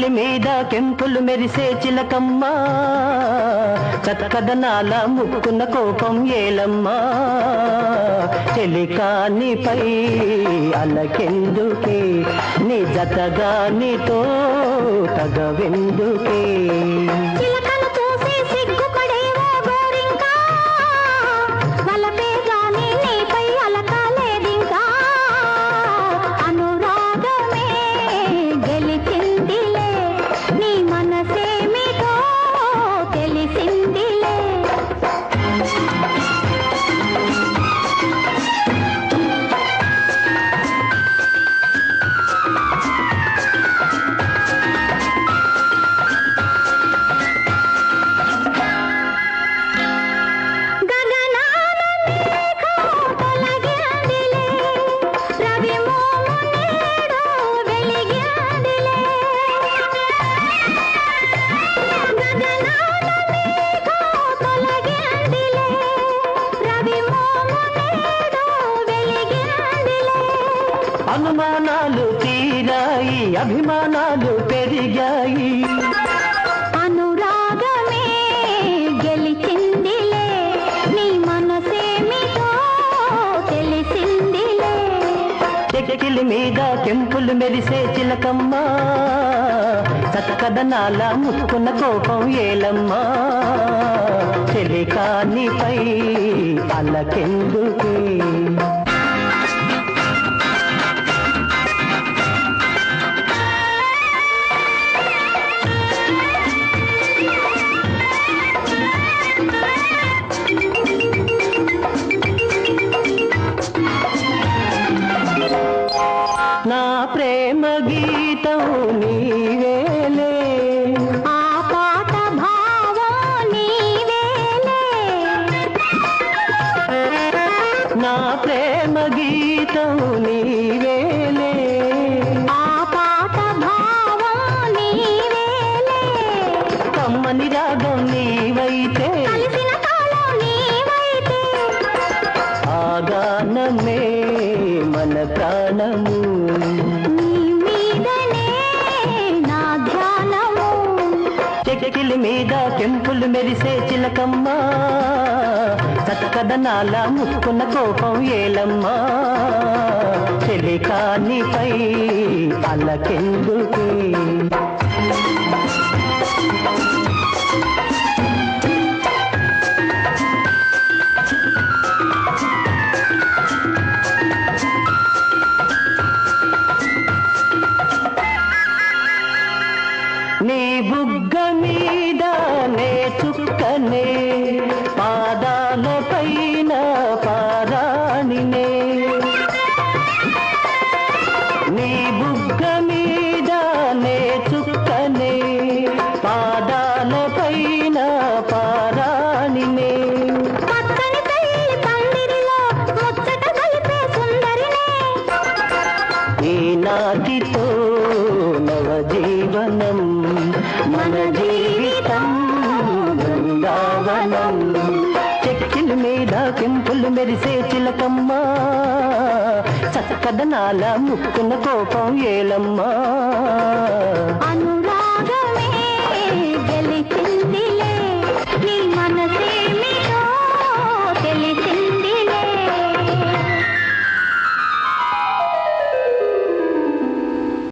చెక్కిలి మీద కెంపులు మెరిసే చిలకమ్మ, చక్కదనాల ముక్కున కోపం ఏలమ్మా. చెలికానిపై అలకెందుకే, నీ జతగా నీతో తగవెందుకే. అనుమానాలు తీరాయి, అభిమానాలు పెరిగాయి. అనురాగమే గెలిచిందిలే, నీ మనసేమిటో తెలిసిందిలే. చెక్కిలి మీద కెంపులు మెరిసే చిలకమ్మ, చక్కదనాల ముక్కున కోపం ఏలమ్మా. చెలికానిపై అలకెందుకే. నా ప్రేమ గీతం నీవేలే, ఆ పాట భావం నీవేలే. నా ప్రేమ గీతం నీవేలే, ఆ పాట భావం నీవేలే. కమ్మని రాగం నీవైతే, కలిసిన కాలం నీవైతే, ఆ గానమే మన ప్రాణము. నీ మీదనే నా ధ్యానము. చెక్కిలి మీద కెంపులు మెరిసే చిలకమ్మ, చక్కదనాల ముక్కున కోపం ఏలమ్మా. చెలికానిపై అలకెందుకే. నీ బుగ్గ మీద నే చుక్కనే, పాదాల పైన పారాణినే. నీ బుగ్గ మీద నే చుక్కనే, పాదాల పైన పారాణినే. పక్కని పెళ్లి పందిరిలో ముచ్చట కలిపే సుందరినే. ఈనాటితో నవజీవనం, మన జీవితం బృందావనం. చెక్కిలి మీద కెంపులు మెరిసే చిలకమ్మ, చక్కదనాల ముక్కున కోపం ఏలమ్మా. అనురా